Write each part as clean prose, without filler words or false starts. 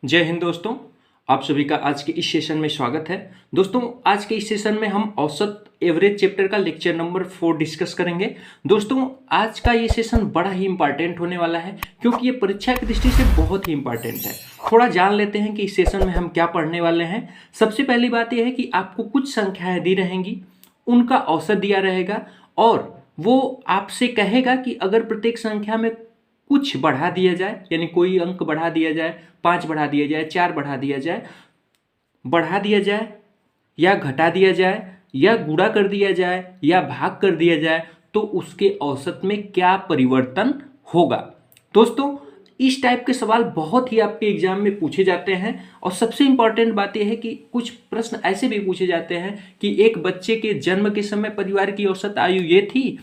जय हिंद दोस्तों। आप सभी का आज के इस सेशन में स्वागत है। दोस्तों आज के इस सेशन में हम औसत एवरेज चैप्टर का लेक्चर नंबर 4 डिस्कस करेंगे। दोस्तों आज का ये सेशन बड़ा ही इंपॉर्टेंट होने वाला है क्योंकि ये परीक्षा की दृष्टि से बहुत ही इंपॉर्टेंट है। थोड़ा जान लेते हैं कि इस सेशन में हम क्या पढ़ने वाले हैं। सबसे पहली बात यह है कि आपको कुछ संख्याएं दी रहेंगी, उनका औसत दिया रहेगा और वो आपसे कहेगा कि अगर प्रत्येक संख्या में कुछ बढ़ा दिया जाए, यानी कोई अंक बढ़ा दिया जाए, 5 बढ़ा दिया जाए, 4 बढ़ा दिया जाए या घटा दिया जाए या गुणा कर दिया जाए या भाग कर दिया जाए तो उसके औसत में क्या परिवर्तन होगा। दोस्तों इस टाइप के सवाल बहुत ही आपके एग्जाम में पूछे जाते हैं और सबसे इंपॉर्टेंट बात यह है कि कुछ प्रश्न ऐसे भी पूछे जाते हैं कि एक बच्चे के जन्म के समय परिवार की औसत आयु ये थी,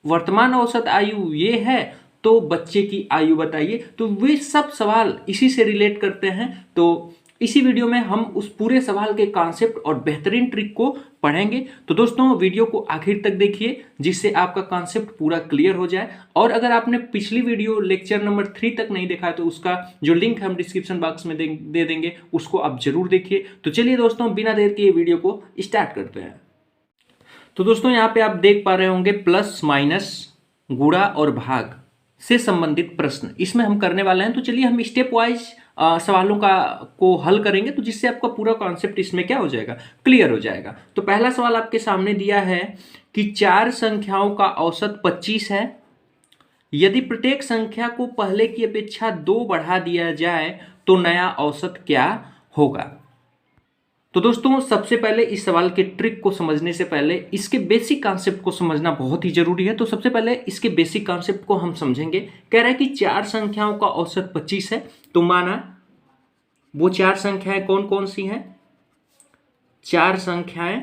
वर्तमान औसत आयु ये है, तो बच्चे की आयु बताइए। तो वे सब सवाल इसी से रिलेट करते हैं। तो इसी वीडियो में हम उस पूरे सवाल के कॉन्सेप्ट और बेहतरीन ट्रिक को पढ़ेंगे। तो दोस्तों वीडियो को आखिर तक देखिए जिससे आपका कॉन्सेप्ट पूरा क्लियर हो जाए। और अगर आपने पिछली वीडियो लेक्चर नंबर 3 तक नहीं देखा तो उसका जो लिंक हम डिस्क्रिप्शन बॉक्स में दे देंगे, उसको आप जरूर देखिए। तो चलिए दोस्तों बिना देर के ये वीडियो को स्टार्ट करते हैं। तो दोस्तों यहाँ पे आप देख पा रहे होंगे प्लस माइनस गुणा और भाग से संबंधित प्रश्न इसमें हम करने वाले हैं। तो चलिए हम स्टेप वाइज सवालों को हल करेंगे तो जिससे आपका पूरा कॉन्सेप्ट इसमें क्या हो जाएगा, क्लियर हो जाएगा। तो पहला सवाल आपके सामने दिया है कि 4 संख्याओं का औसत 25 है। यदि प्रत्येक संख्या को पहले की अपेक्षा 2 बढ़ा दिया जाए तो नया औसत क्या होगा। तो दोस्तों सबसे पहले इस सवाल के ट्रिक को समझने से पहले इसके बेसिक कॉन्सेप्ट को समझना बहुत ही जरूरी है। तो सबसे पहले इसके बेसिक कॉन्सेप्ट को हम समझेंगे। कह रहा है कि 4 संख्याओं का औसत 25 है। तो माना वो 4 संख्याएं कौन कौन सी हैं? 4 संख्याएं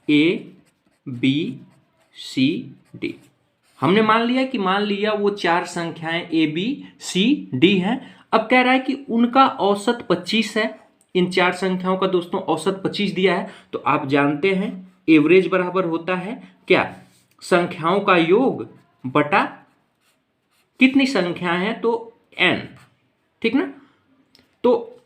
ए बी सी डी। हमने मान लिया वो 4 संख्याएं ए बी सी डी हैं। अब कह रहा है कि उनका औसत 25 है। इन 4 संख्याओं का दोस्तों औसत 25 दिया है। तो आप जानते हैं एवरेज बराबर होता है क्या, संख्याओं का योग बटा कितनी संख्याएं हैं तो n, ठीक ना। तो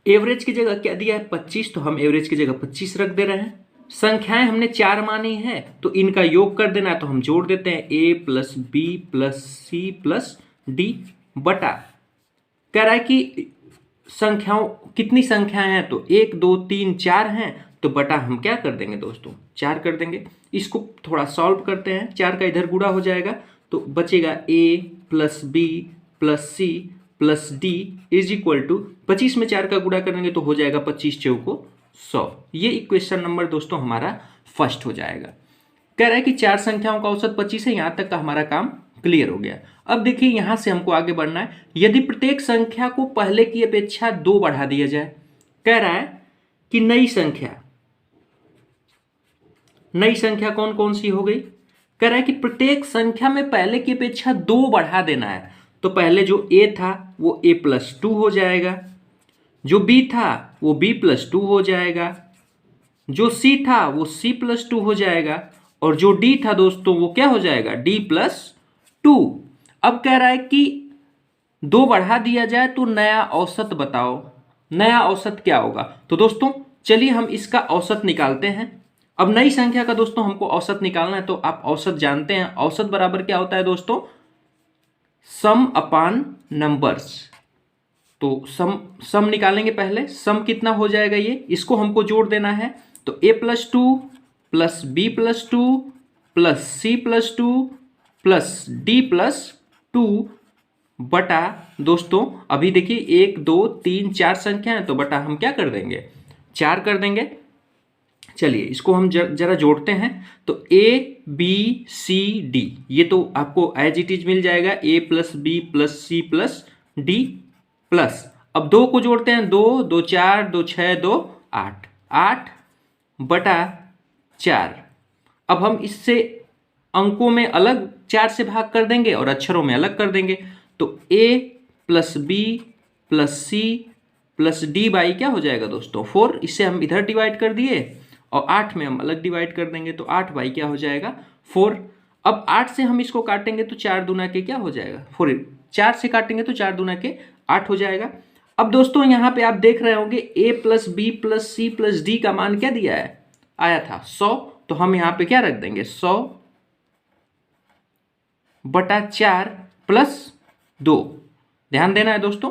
एवरेज की जगह क्या दिया है 25, तो हम एवरेज की जगह 25 रख दे रहे हैं। संख्याएं हमने 4 मानी है तो इनका योग कर देना है, तो हम जोड़ देते हैं a plus B plus C plus D बटा, कह रहा है कि संख्याओं कितनी संख्याएं हैं तो 1 2 3 4 हैं, तो बटा हम क्या कर देंगे दोस्तों 4 कर देंगे। इसको थोड़ा सॉल्व करते हैं, 4 का इधर गुणा हो जाएगा तो बचेगा a plus B plus C plus D is equal to 25 में 4 का गुणा करेंगे तो हो जाएगा 25 चौको 100। ये इक्वेशन नंबर दोस्तों हमारा फर्स्ट हो जाएगा। कह रहा है कि 4 संख्याओं का औसत 25 है। यहां तक का हमारा काम क्लियर हो गया। अब देखिए यहां से हमको आगे बढ़ना है। यदि प्रत्येक संख्या को पहले की अपेक्षा 2 बढ़ा दिया जाए, कह रहा है कि नई संख्या कौन कौन सी हो गई। कह रहा है कि प्रत्येक संख्या में पहले की अपेक्षा 2 बढ़ा देना है। तो पहले जो a था वो a प्लस 2 हो जाएगा, जो b था वो b प्लस 2 हो जाएगा, जो c था वो c प्लस 2 हो जाएगा और जो d था दोस्तों वो क्या हो जाएगा d प्लस 2। अब कह रहा है कि 2 बढ़ा दिया जाए तो नया औसत बताओ, नया औसत क्या होगा। तो दोस्तों चलिए हम इसका औसत निकालते हैं। अब नई संख्या का दोस्तों हमको औसत निकालना है। तो आप औसत जानते हैं, औसत बराबर क्या होता है दोस्तों, सम अपान नंबर्स। तो सम निकालेंगे पहले, सम कितना हो जाएगा ये, इसको हमको जोड़ देना है। तो a plus 2 plus B plus 2 plus C plus 2 plus D plus 2 बटा, दोस्तों अभी देखिए 1 2 3 4 संख्या है तो बटा हम क्या कर देंगे 4 कर देंगे। चलिए इसको हम जरा जोड़ते हैं। तो a b c d ये तो आपको एज इट इज मिल जाएगा, a plus B plus C plus D plus, अब 2 को जोड़ते हैं, 2 2 4 2 6 2 8 8 बटा 4। अब हम इससे अंकों में अलग 4 से भाग कर देंगे और अक्षरों में अलग कर देंगे। तो a plus B plus C plus D by क्या हो जाएगा दोस्तों 4। इससे हम इधर डिवाइड कर दिए और 8 में हम अलग डिवाइड कर देंगे तो 8 बाई क्या हो जाएगा 4। अब 8 से हम इसको काटेंगे तो 4 दूना के क्या हो जाएगा, 4, 4 से काटेंगे तो 4 दूना के 8 हो जाएगा। अब दोस्तों यहाँ पे आप देख रहे होंगे a plus B plus C plus D का मान क्या दिया है, आया था 100, तो हम यहाँ पे क्या रख देंगे 100/4 प्लस 2। ध्यान देना है दोस्तों,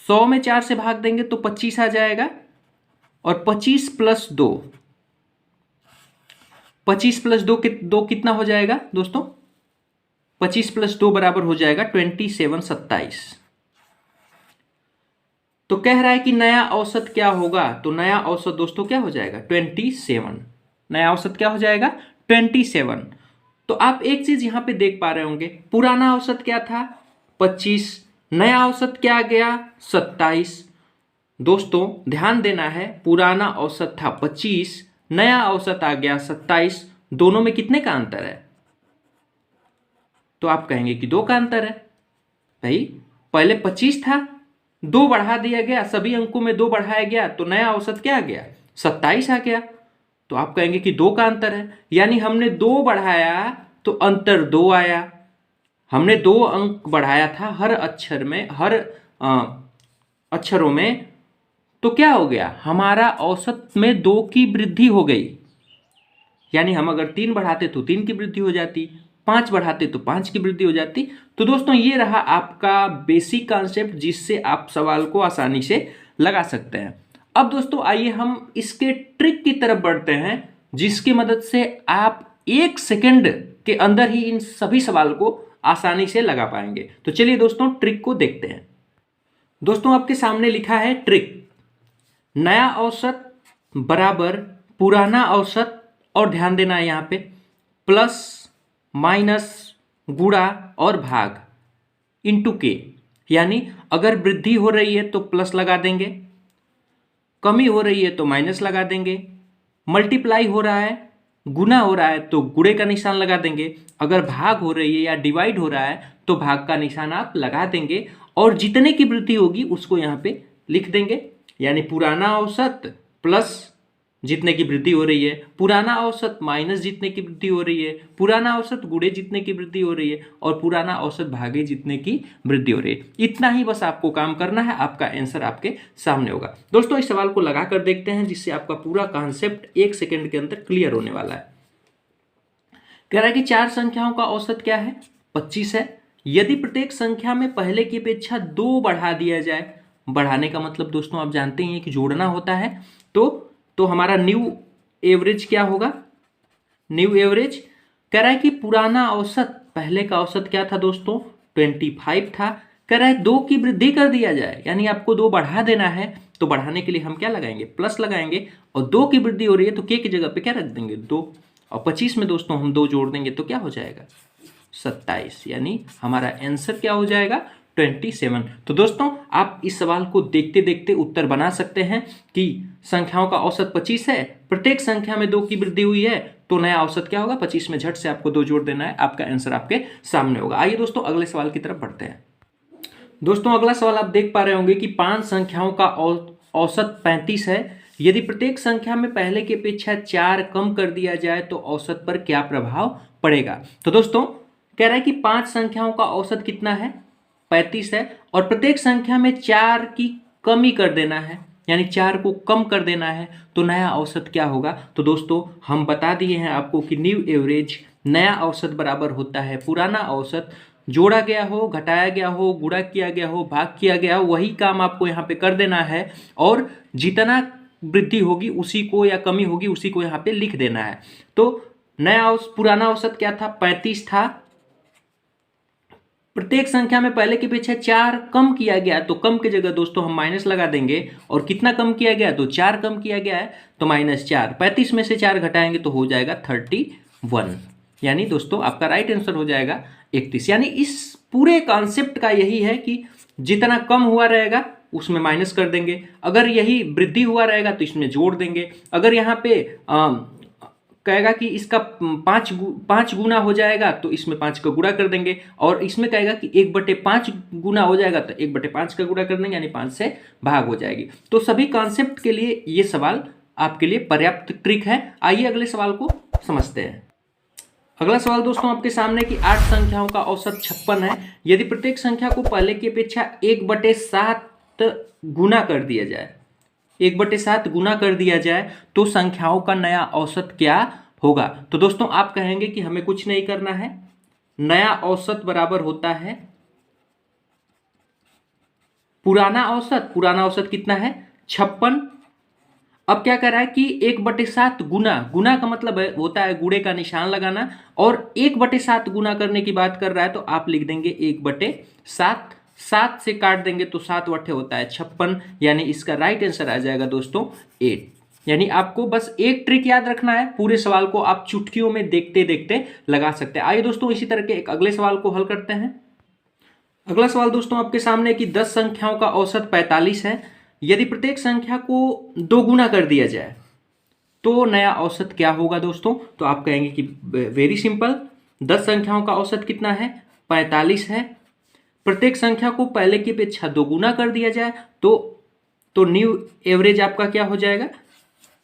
100 में 4 से भाग देंगे तो 25 आ जाएगा, और 25 प्लस 2, 25 प्लस 2 कितना हो जाएगा दोस्तों, 25 प्लस 2 बराबर हो जाएगा 27, 27। तो कह रहा है कि नया औसत क्या होगा, तो नया औसत दोस्तों क्या हो जाएगा 27, नया औसत क्या हो जाएगा 27। तो आप एक चीज यहां पे देख पा रहे होंगे, पुराना औसत क्या था 25, नया औसत क्या आ गया 27। दोस्तों ध्यान देना है, पुराना औसत था 25, नया औसत आ गया 27, दोनों में कितने का अंतर है, तो आप कहेंगे कि 2 का अंतर है। भाई पहले 25 था, 2 बढ़ा दिया गया, सभी अंकों में 2 बढ़ाया गया, तो नया औसत क्या आ गया 27 आ गया। तो आप कहेंगे कि 2 का अंतर है, यानी हमने 2 बढ़ाया तो अंतर 2 आया। हमने 2 अंक बढ़ाया था हर अक्षर में, हर अक्षरों में, तो क्या हो गया, हमारा औसत में 2 की वृद्धि हो गई। यानी हम अगर 3 बढ़ाते तो 3 की वृद्धि हो जाती, 5 बढ़ाते तो 5 की वृद्धि हो जाती। तो दोस्तों ये रहा आपका बेसिक कॉन्सेप्ट, जिससे आप सवाल को आसानी से लगा सकते हैं। अब दोस्तों आइए हम इसके ट्रिक की तरफ बढ़ते हैं, जिसकी मदद से आप 1 सेकंड के अंदर ही इन सभी सवाल को आसानी से लगा पाएंगे। तो चलिए दोस्तों ट्रिक को देखते हैं। दोस्तों आपके सामने लिखा है ट्रिक, नया औसत बराबर पुराना औसत, और ध्यान देना है यहाँ पे प्लस माइनस गुणा और भाग इंटू के। यानी अगर वृद्धि हो रही है तो प्लस लगा देंगे, कमी हो रही है तो माइनस लगा देंगे, मल्टीप्लाई हो रहा है, गुना हो रहा है तो गुणे का निशान लगा देंगे, अगर भाग हो रही है या डिवाइड हो रहा है तो भाग का निशान आप लगा देंगे, और जितने की वृद्धि होगी उसको यहाँ पे लिख देंगे। यानी पुराना औसत प्लस जितने की वृद्धि हो रही है, पुराना औसत माइनस जितने की वृद्धि हो रही है, पुराना औसत गुणे जितने की वृद्धि हो रही है, और पुराना औसत भागे जितने की वृद्धि हो रही है। इतना ही बस आपको काम करना है, आपका आंसर आपके सामने होगा। दोस्तों इस सवाल को लगा कर देखते हैं, जिससे आपका पूरा कॉन्सेप्ट 1 सेकंड के अंदर क्लियर होने वाला है। कह रहा है कि 4 संख्याओं का औसत क्या है 25 है। यदि प्रत्येक संख्या में पहले की अपेक्षा 2 बढ़ा दिया जाए, बढ़ाने का मतलब दोस्तों आप जानते ही हैं कि जोड़ना होता है, तो हमारा न्यू एवरेज क्या होगा, न्यू एवरेज। कह रहा है कि पुराना औसत, पहले का औसत क्या था दोस्तों 25 था, कह रहा है 2 की वृद्धि कर दिया जाए, यानी आपको 2 बढ़ा देना है, तो बढ़ाने के लिए हम क्या लगाएंगे प्लस लगाएंगे, और 2 की वृद्धि हो रही है तो के की जगह पे क्या रख देंगे 2, और 25 में दोस्तों हम 2 जोड़ देंगे तो क्या हो जाएगा 27, यानी हमारा आंसर क्या हो जाएगा 27। तो दोस्तों आप इस सवाल को देखते देखते उत्तर बना सकते हैं कि संख्याओं का औसत 25 है, प्रत्येक संख्या में 2 की वृद्धि हुई है, तो नया औसत क्या होगा 25 में झट से आपको 2 जोड़ देना है, आपका आंसर आपके सामने होगा। आइए दोस्तों अगले सवाल की तरफ बढ़ते हैं। दोस्तों अगला सवाल आप देख पा रहे होंगे कि 5 संख्याओं का औसत 35 है। यदि प्रत्येक संख्या में पहले की अपेक्षा 4 कम कर दिया जाए तो औसत पर क्या प्रभाव पड़ेगा। तो दोस्तों कह रहा है कि 5 संख्याओं का औसत कितना है 35 है, और प्रत्येक संख्या में 4 की कमी कर देना है, यानी 4 को कम कर देना है, तो नया औसत क्या होगा। तो दोस्तों हम बता दिए हैं आपको कि न्यू एवरेज, नया औसत बराबर होता है पुराना औसत, जोड़ा गया हो, घटाया गया हो, गुणा किया गया हो, भाग किया गया हो, वही काम आपको यहाँ पे कर देना है, और जितना वृद्धि होगी उसी को, या कमी होगी उसी को यहाँ पे लिख देना है। तो पुराना औसत क्या था 35 था, प्रत्येक संख्या में पहले की अपेक्षा 4 कम किया गया, तो कम की जगह दोस्तों हम माइनस लगा देंगे, और कितना कम किया गया तो 4 कम किया गया है, तो -4, 35 में से 4 घटाएंगे तो हो जाएगा 31, यानी दोस्तों आपका राइट आंसर हो जाएगा 31। यानी इस पूरे कॉन्सेप्ट का यही है कि जितना कम हुआ रहेगा उसमें माइनस कर देंगे, अगर यही वृद्धि हुआ रहेगा तो इसमें जोड़ देंगे, अगर यहाँ पे कहेगा कि इसका 5 गुना हो जाएगा तो इसमें 5 का गुणा कर देंगे, और इसमें कहेगा कि 1/5 गुना हो जाएगा तो 1/5 का गुणा कर देंगे, यानी 5 से भाग हो जाएगी। तो सभी कॉन्सेप्ट के लिए ये सवाल आपके लिए पर्याप्त ट्रिक है। आइए अगले सवाल को समझते हैं। अगला सवाल दोस्तों आपके सामने कि 8 संख्याओं का औसत 56 है। यदि प्रत्येक संख्या को पहले की अपेक्षा 1/7 गुना कर दिया जाए, 1/7 गुना कर दिया जाए तो संख्याओं का नया औसत क्या होगा। तो दोस्तों आप कहेंगे कि हमें कुछ नहीं करना है, नया औसत बराबर होता है पुराना औसत। पुराना औसत कितना है 56। अब क्या कर रहा है कि 1/7 गुना, गुना का मतलब होता है गुणे का निशान लगाना, और 1/7 गुना करने की बात कर रहा है तो आप लिख देंगे 1/7। 7 से काट देंगे तो 7 वट्ठे होता है 56, यानी इसका राइट आंसर आ जाएगा दोस्तों 8। यानी आपको बस एक ट्रिक याद रखना है, पूरे सवाल को आप चुटकियों में देखते देखते लगा सकते हैं। आइए दोस्तों इसी तरह के एक अगले सवाल को हल करते हैं। अगला सवाल दोस्तों आपके सामने कि 10 संख्याओं का औसत 45 है। यदि प्रत्येक संख्या को 2 गुना कर दिया जाए तो नया औसत क्या होगा दोस्तों। तो आप कहेंगे कि वेरी सिंपल, 10 संख्याओं का औसत कितना है 45 है। प्रत्येक संख्या को पहले की अपेक्षा 2 गुना कर दिया जाए तो न्यू एवरेज आपका क्या हो जाएगा,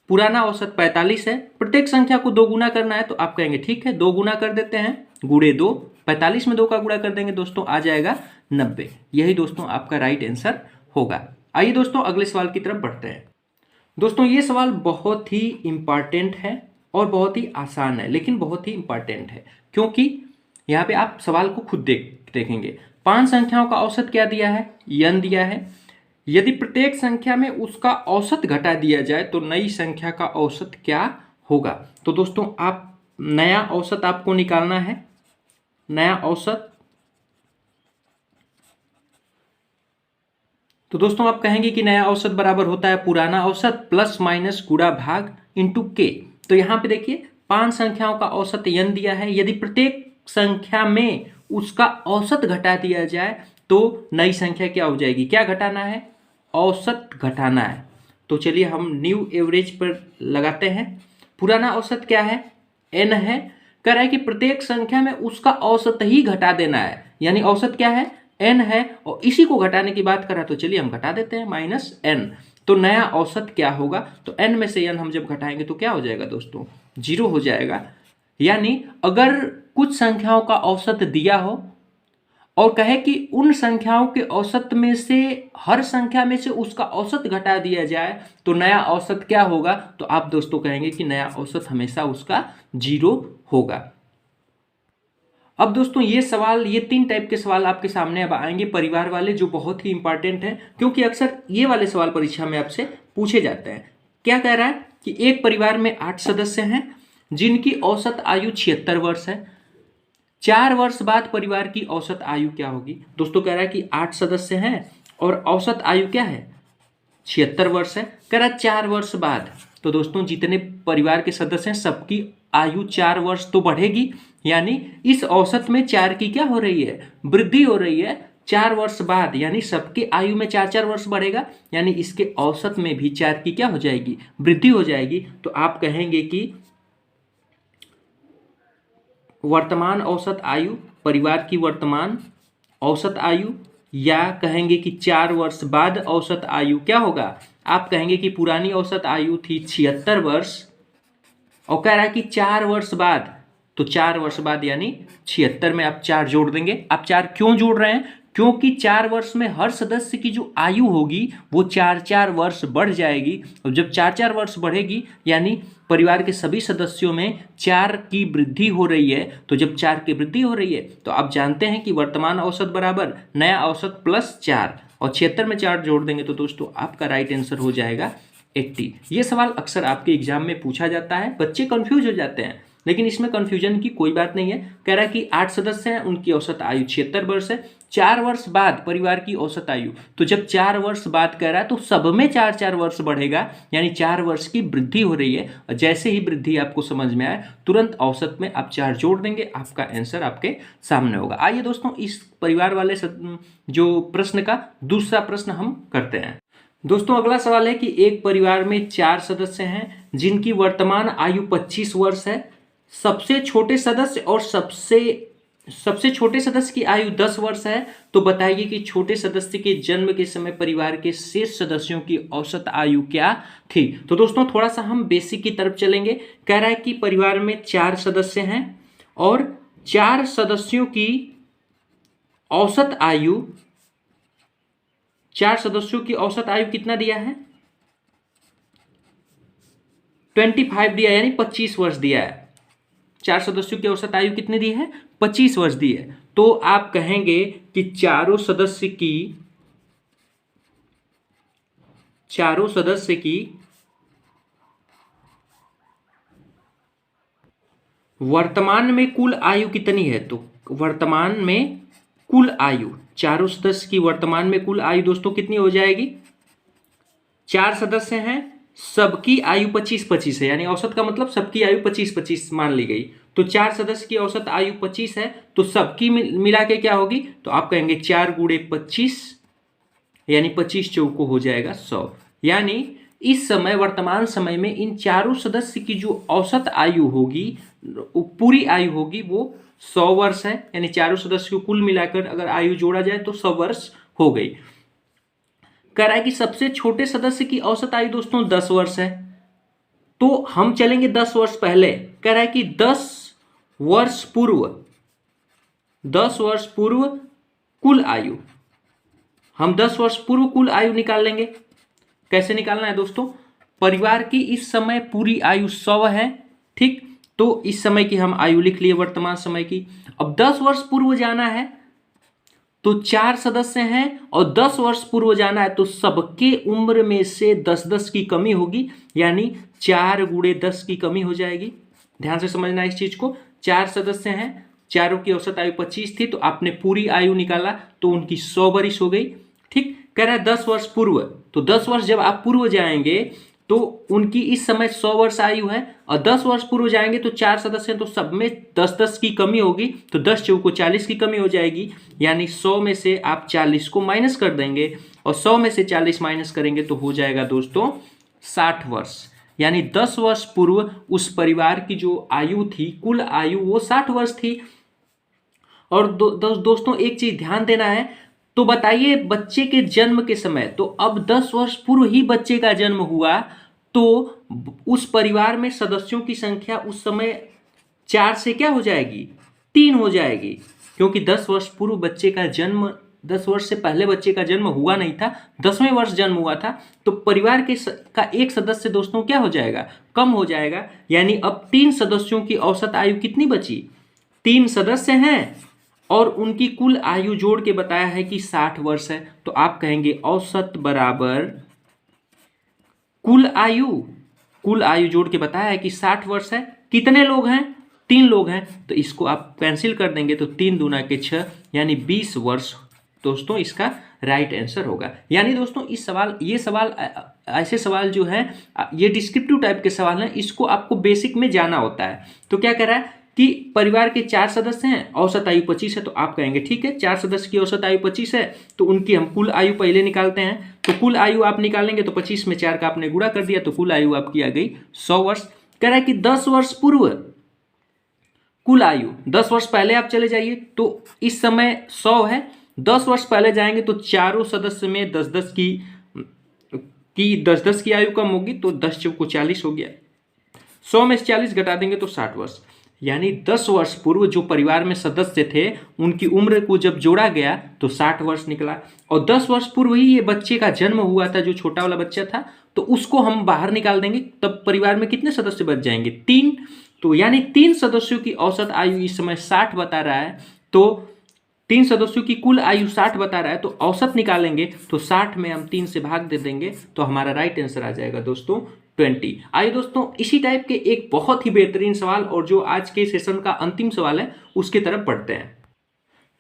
पुराना औसत 45 है, प्रत्येक संख्या को 2 गुना करना है तो आप कहेंगे ठीक है 2 गुना कर देते हैं, गुणे 2, 45 में 2 का गुणा कर देंगे दोस्तों आ जाएगा 90। यही दोस्तों आपका राइट आंसर होगा। आइए दोस्तों अगले सवाल की तरफ बढ़ते हैं। दोस्तों ये सवाल बहुत ही इंपॉर्टेंट है और बहुत ही आसान है, लेकिन बहुत ही इंपॉर्टेंट है क्योंकि यहाँ पे आप सवाल को खुद देखेंगे। 5 संख्याओं का औसत क्या दिया है, n दिया है। यदि प्रत्येक संख्या में उसका औसत घटा दिया जाए तो नई संख्या का औसत क्या होगा। तो दोस्तों आप नया औसत आपको निकालना है, नया औसत। तो दोस्तों आप कहेंगे कि नया औसत बराबर होता है पुराना औसत प्लस माइनस गुणा भाग इंटू के। तो यहाँ पे देखिए 5 संख्याओं का औसत n दिया है, यदि प्रत्येक संख्या में उसका औसत घटा दिया जाए तो नई संख्या क्या हो जाएगी, क्या घटाना है, औसत घटाना है। तो चलिए हम न्यू एवरेज पर लगाते हैं। पुराना औसत क्या है n है, कह रहा है कि प्रत्येक संख्या में उसका औसत ही घटा देना है, यानी औसत क्या है n है और इसी को घटाने की बात करा तो चलिए हम घटा देते हैं -n। तो नया औसत क्या होगा, तो n में से n हम जब घटाएंगे तो क्या हो जाएगा दोस्तों 0 हो जाएगा। यानी अगर कुछ संख्याओं का औसत दिया हो और कहे कि उन संख्याओं के औसत में से हर संख्या में से उसका औसत घटा दिया जाए तो नया औसत क्या होगा, तो आप दोस्तों कहेंगे कि नया औसत हमेशा उसका 0 होगा। अब दोस्तों ये सवाल, ये 3 टाइप के सवाल आपके सामने अब आएंगे परिवार वाले, जो बहुत ही इंपॉर्टेंट हैं क्योंकि अक्सर ये वाले सवाल परीक्षा में आपसे पूछे जाते हैं। क्या कह रहा है कि एक परिवार में 8 सदस्य हैं जिनकी औसत आयु 76 वर्ष है। 4 वर्ष बाद परिवार की औसत आयु क्या होगी। दोस्तों कह रहा है कि 8 सदस्य हैं और औसत आयु क्या है 76 वर्ष है, कह रहा है 4 वर्ष बाद। तो दोस्तों जितने परिवार के सदस्य हैं सबकी आयु 4 वर्ष तो बढ़ेगी, यानी इस औसत में 4 की क्या हो रही है, वृद्धि हो रही है 4 वर्ष बाद, यानी सबके आयु में 4-4 वर्ष बढ़ेगा, यानी इसके औसत में भी 4 की क्या हो जाएगी, वृद्धि हो जाएगी। तो आप कहेंगे कि वर्तमान औसत आयु, परिवार की वर्तमान औसत आयु, या कहेंगे कि 4 वर्ष बाद औसत आयु क्या होगा। आप कहेंगे कि पुरानी औसत आयु थी 76 वर्ष और कह रहा है कि 4 वर्ष बाद, तो 4 वर्ष बाद यानी 76 में आप 4 जोड़ देंगे। आप 4 क्यों जोड़ रहे हैं, क्योंकि 4 वर्ष में हर सदस्य की जो आयु होगी वो 4-4 वर्ष बढ़ जाएगी, और जब 4-4 वर्ष बढ़ेगी यानी परिवार के सभी सदस्यों में 4 की वृद्धि हो रही है। तो जब 4 की वृद्धि हो रही है तो आप जानते हैं कि वर्तमान औसत बराबर नया औसत प्लस 4, और 76 में 4 जोड़ देंगे तो दोस्तों आपका राइट आंसर हो जाएगा 80। ये सवाल अक्सर आपके एग्जाम में पूछा जाता है, बच्चे कंफ्यूज हो जाते हैं, लेकिन इसमें कंफ्यूजन की कोई बात नहीं है। कह रहा है कि 8 सदस्य हैं, उनकी औसत आयु 76 वर्ष है, 4 वर्ष बाद परिवार की औसत आयु, तो जब 4 वर्ष बाद कह रहा है तो सब में 4-4 वर्ष बढ़ेगा, यानी 4 वर्ष की वृद्धि हो रही है। और जैसे ही वृद्धि आपको समझ में आए तुरंत औसत में आप 4 जोड़ देंगे, आपका आंसर आपके सामने होगा। आइए दोस्तों इस परिवार वाले जो प्रश्न का दूसरा प्रश्न हम करते हैं। दोस्तों अगला सवाल है कि एक परिवार में 4 सदस्य हैं जिनकी वर्तमान आयु 25 वर्ष है। सबसे छोटे सदस्य और सबसे छोटे सदस्य की आयु 10 वर्ष है। तो बताइए कि छोटे सदस्य के जन्म के समय परिवार के शेष सदस्यों की औसत आयु क्या थी। तो दोस्तों थोड़ा सा हम बेसिक की तरफ चलेंगे। कह रहा है कि परिवार में 4 सदस्य हैं और 4 सदस्यों की औसत आयु, 4 सदस्यों की औसत आयु कितना दिया है? 25 दिया, यानी 25 वर्ष दिया है। 4 सदस्यों की औसत आयु कितनी दी है? 25 वर्ष दी है। तो आप कहेंगे कि चारों सदस्य की वर्तमान में कुल आयु कितनी है? तो वर्तमान में कुल आयु, चारों सदस्य की वर्तमान में कुल आयु दोस्तों कितनी हो जाएगी? 4 सदस्य हैं, सबकी आयु 25-25 है, यानी औसत का मतलब सबकी आयु 25-25 मान ली गई। तो 4 सदस्य की औसत आयु 25 है, तो सबकी मिला के क्या होगी? तो आप कहेंगे 4 गुणे 25, यानी 25 चौको हो जाएगा 100। यानी इस समय वर्तमान समय में इन चारों सदस्य की जो औसत आयु होगी, पूरी आयु होगी, वो 100 वर्ष है। यानी चारों सदस्य को कुल मिलाकर अगर आयु जोड़ा जाए तो 100 वर्ष हो गई। कह रहा है कि सबसे छोटे सदस्य की औसत आयु दोस्तों 10 वर्ष है। तो हम चलेंगे 10 वर्ष पहले। कह रहा है कि 10 वर्ष पूर्व कुल आयु, हम 10 वर्ष पूर्व कुल आयु निकाल लेंगे। कैसे निकालना है दोस्तों? परिवार की इस समय पूरी आयु 100 है, ठीक। तो इस समय की हम आयु लिख लिए, वर्तमान समय की। अब 10 वर्ष पूर्व जाना है, तो 4 सदस्य हैं और 10 वर्ष पूर्व जाना है, तो सबके उम्र में से 10-10 की कमी होगी, यानी 4 गुणे 10 की कमी हो जाएगी। ध्यान से समझना इस चीज को। 4 सदस्य हैं, चारों की औसत आयु 25 थी, तो आपने पूरी आयु निकाला तो उनकी 100 वर्ष हो गई, ठीक। कह रहा है 10 वर्ष पूर्व, तो 10 वर्ष जब आप पूर्व जाएंगे तो उनकी इस समय 100 वर्ष आयु है, और 10 वर्ष पूर्व जाएंगे तो 4 सदस्य हैं, तो सब में 10-10 की कमी होगी, तो 10 चौको 40 की कमी हो जाएगी। यानी 100 में से आप 40 को माइनस कर देंगे, और 100 में से 40 माइनस करेंगे तो हो जाएगा दोस्तों 60 वर्ष। यानी 10 वर्ष पूर्व उस परिवार की जो आयु थी, कुल आयु, वो 60 वर्ष थी। और दोस्तों एक चीज ध्यान देना है, तो बताइए बच्चे के जन्म के समय, तो अब 10 वर्ष पूर्व ही बच्चे का जन्म हुआ, तो उस परिवार में सदस्यों की संख्या उस समय 4 से क्या हो जाएगी? 3 हो जाएगी, क्योंकि 10 वर्ष पूर्व बच्चे का जन्म, 10 वर्ष से पहले बच्चे का जन्म हुआ नहीं था, 10वें वर्ष जन्म हुआ था। तो परिवार का एक सदस्य दोस्तों क्या हो जाएगा? कम हो जाएगा। यानी अब 3 सदस्यों की औसत आयु कितनी बची? 3 सदस्य हैं और उनकी कुल आयु जोड़ के बताया है कि 60 वर्ष है, तो आप कहेंगे औसत बराबर कुल आयु जोड़ के बताया है कि 60 वर्ष है। कितने लोग हैं? 3 लोग हैं, तो इसको आप कैंसिल कर देंगे, तो 3 दूना के 6, यानी 20 वर्ष दोस्तों इसका राइट आंसर होगा। यानी दोस्तों ये सवाल ऐसे सवाल जो है, ये डिस्क्रिप्टिव टाइप के सवाल हैं, इसको आपको बेसिक में जाना होता है। तो क्या कह रहा है कि परिवार के 4 सदस्य हैं, औसत आयु 25 है, तो आप कहेंगे ठीक है, 4 सदस्य की औसत आयु 25 है, तो उनकी हम कुल आयु पहले निकालते हैं। तो कुल आयु आप निकालेंगे तो 25 में 4 का आपने गुणा कर दिया, तो कुल आयु आपकी आ गई 100 वर्ष। कह रहा है कि 10 वर्ष पूर्व कुल आयु, 10 वर्ष पहले आप चले जाइए, तो इस समय 100 है, 10 वर्ष पहले जाएंगे तो चारों सदस्य में 10-10 की आयु कम होगी, तो 10 चौको 40 हो गया, 100 में से 40 घटा देंगे तो 60 वर्ष। यानी 10 वर्ष पूर्व जो परिवार में सदस्य थे, उनकी उम्र को जब जोड़ा गया तो 60 वर्ष निकला। और 10 वर्ष पूर्व ही ये बच्चे का जन्म हुआ था, जो छोटा वाला बच्चा था, तो उसको हम बाहर निकाल देंगे, तब परिवार में कितने सदस्य बच जाएंगे? 3। तो यानी 3 सदस्यों की औसत आयु इस समय 60 बता रहा है, तो 3 सदस्यों की कुल आयु 60 बता रहा है, तो औसत निकालेंगे तो 60 में हम 3 से भाग दे देंगे, तो हमारा राइट आंसर आ जाएगा दोस्तों 20। आइए दोस्तों इसी टाइप के एक बहुत ही बेहतरीन सवाल, और जो आज के सेशन का अंतिम सवाल है, उसकी तरफ पढ़ते हैं।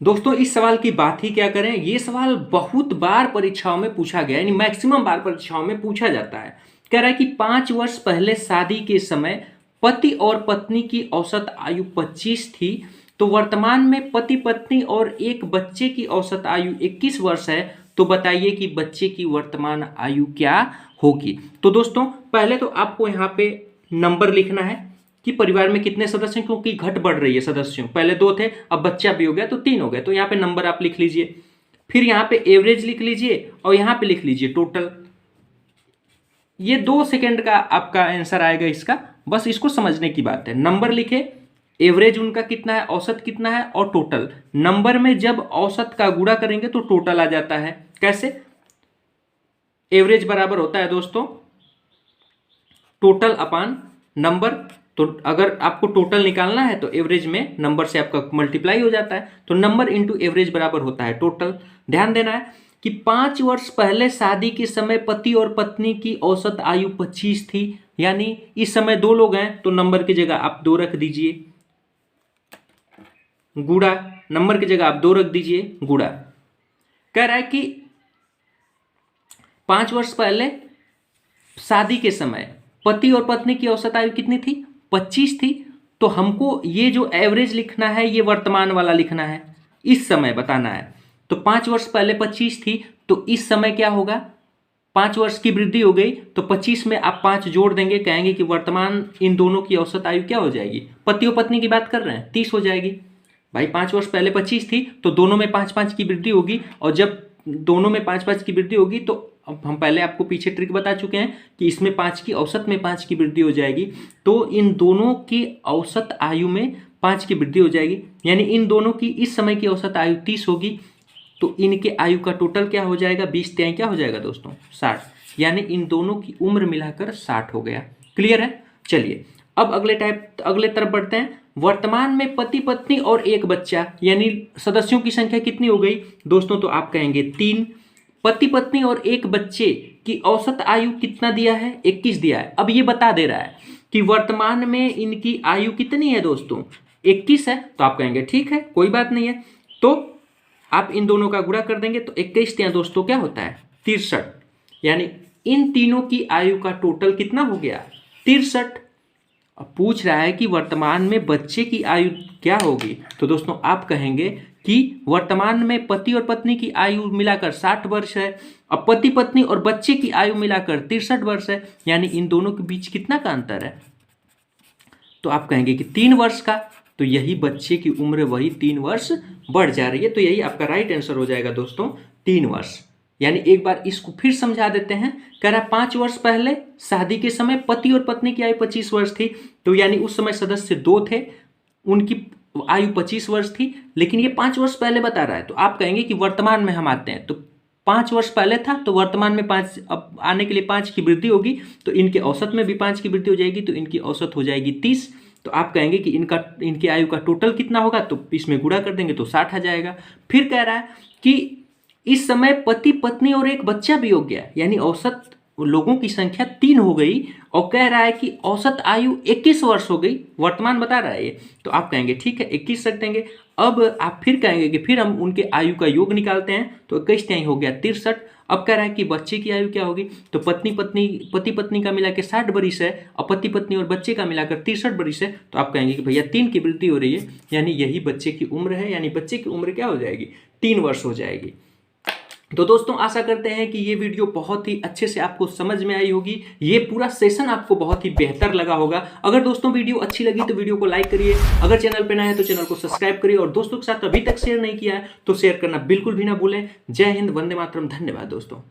दोस्तों इस सवाल की बात ही क्या करें, ये सवाल बहुत बार परीक्षाओं में पूछा गया, यानी मैक्सिमम बार परीक्षाओं में पूछा जाता है। कह रहा है कि 5 वर्ष पहले शादी के समय पति और पत्नी की औसत आयु 25 थी, तो वर्तमान में पति पत्नी और एक बच्चे की औसत आयु 21 वर्ष है, तो बताइए कि बच्चे की वर्तमान आयु क्या होगी। तो दोस्तों पहले तो आपको यहाँ पे नंबर लिखना है कि परिवार में कितने सदस्य हैं, क्योंकि घट बढ़ रही है सदस्यों, पहले 2 थे, अब बच्चा भी हो गया तो 3 हो गए, तो यहाँ पे नंबर आप लिख लीजिए। फिर यहाँ पे एवरेज लिख लीजिए और यहाँ पे लिख लीजिए टोटल। ये 2 सेकेंड का आपका आंसर आएगा इसका, बस इसको समझने की बात है। नंबर लिखे, एवरेज उनका कितना है, औसत कितना है, और टोटल। नंबर में जब औसत का गुणा करेंगे तो टोटल आ जाता है। कैसे? एवरेज बराबर होता है दोस्तों टोटल अपान नंबर। तो अगर आपको टोटल निकालना है तो एवरेज में नंबर से आपका मल्टीप्लाई हो जाता है, तो नंबर इंटू एवरेज बराबर होता है टोटल। ध्यान देना है कि 5 वर्ष पहले शादी के समय पति और पत्नी की औसत आयु 25 थी, यानी इस समय 2 लोग हैं तो नंबर की जगह आप 2 रख दीजिए, गुड़ा, नंबर की जगह आप 2 रख दीजिए, गुड़ा। कह रहा है कि 5 वर्ष पहले शादी के समय पति और पत्नी की औसत आयु कितनी थी, 25 थी। तो हमको ये जो एवरेज लिखना है ये वर्तमान वाला लिखना है, इस समय बताना है। तो 5 वर्ष पहले 25 थी, तो इस समय क्या होगा, 5 वर्ष की वृद्धि हो गई, तो 25 में आप 5 जोड़ देंगे, कहेंगे कि वर्तमान इन दोनों की औसत आयु क्या हो जाएगी, पति और पत्नी की बात कर रहे हैं, 30 हो जाएगी। भाई 5 वर्ष पहले 25 थी तो दोनों में 5-5 की वृद्धि होगी, और जब दोनों में 5-5 की वृद्धि होगी तो अब हम पहले आपको पीछे ट्रिक बता चुके हैं कि इसमें 5 की औसत में 5 की वृद्धि हो जाएगी, तो इन दोनों की औसत आयु में 5 की वृद्धि हो जाएगी, यानी इन दोनों की इस समय की औसत आयु 30 होगी, तो इनके आयु का टोटल क्या हो जाएगा, 20 त्याई क्या हो जाएगा दोस्तों, 60, यानी इन दोनों की उम्र मिलाकर 60 हो गया। क्लियर है? चलिए अब अगले तरफ बढ़ते हैं। वर्तमान में पति पत्नी और एक बच्चा, यानी सदस्यों की संख्या कितनी हो गई दोस्तों, तो आप कहेंगे 3। पति पत्नी और एक बच्चे की औसत आयु कितना दिया है, 21 दिया है। अब ये बता दे रहा है कि वर्तमान में इनकी आयु कितनी है दोस्तों, 21 है, तो आप कहेंगे ठीक है कोई बात नहीं है, तो आप इन दोनों का गुणा कर देंगे तो 21 ત્યાં दोस्तों क्या होता है, 63, यानी इन तीनों की आयु का टोटल कितना हो गया, 63। अब पूछ रहा है कि वर्तमान में बच्चे की आयु क्या होगी, तो दोस्तों आप कहेंगे कि वर्तमान में पति और पत्नी की आयु मिलाकर 60 वर्ष है, अब पति पत्नी और बच्चे की आयु मिलाकर 63 वर्ष है, यानी इन दोनों के बीच कितना का अंतर है, तो आप कहेंगे कि 3 वर्ष का। तो यही बच्चे की उम्र वही 3 वर्ष बढ़ जा रही है, तो यही आपका राइट आंसर हो जाएगा दोस्तों, 3 वर्ष। यानी एक बार इसको फिर समझा देते हैं। कह रहा 5 वर्ष पहले शादी के समय पति और पत्नी की आयु 25 वर्ष थी, तो यानी उस समय सदस्य 2 थे, उनकी आयु 25 वर्ष थी, लेकिन ये 5 वर्ष पहले बता रहा है, तो आप कहेंगे कि वर्तमान में हम आते हैं, तो 5 वर्ष पहले था तो वर्तमान में 5, अब आने के लिए 5 की वृद्धि होगी, तो इनके औसत में भी 5 की वृद्धि हो जाएगी, तो इनकी औसत हो जाएगी 30। तो आप कहेंगे कि इनकी आयु का टोटल कितना होगा, तो इसमें गुणा कर देंगे तो 60 आ जाएगा। फिर कह रहा है कि इस समय पति पत्नी और एक बच्चा भी हो गया, यानी औसत लोगों की संख्या 3 हो गई, और कह रहा है कि औसत आयु 21 वर्ष हो गई, वर्तमान बता रहा है ये, तो आप कहेंगे ठीक है 21 रख देंगे। अब आप फिर कहेंगे कि फिर हम उनके आयु का योग निकालते हैं, तो 21 त्याई हो गया 63। अब कह रहा है कि बच्चे की आयु क्या होगी, तो पति पत्नी का मिला के 60 बरिस है, और पति पत्नी और बच्चे का मिलाकर 63 बरिस है, तो आप कहेंगे कि भैया 3 की वृद्धि हो रही है, यानी यही बच्चे की उम्र है, यानी बच्चे की उम्र क्या हो जाएगी, 3 वर्ष हो जाएगी। तो दोस्तों आशा करते हैं कि ये वीडियो बहुत ही अच्छे से आपको समझ में आई होगी, ये पूरा सेशन आपको बहुत ही बेहतर लगा होगा। अगर दोस्तों वीडियो अच्छी लगी तो वीडियो को लाइक करिए, अगर चैनल पे नए हैं तो चैनल को सब्सक्राइब करिए, और दोस्तों के साथ अभी तक शेयर नहीं किया है तो शेयर करना बिल्कुल भी ना भूलें। जय हिंद, वंदे मातरम, धन्यवाद दोस्तों।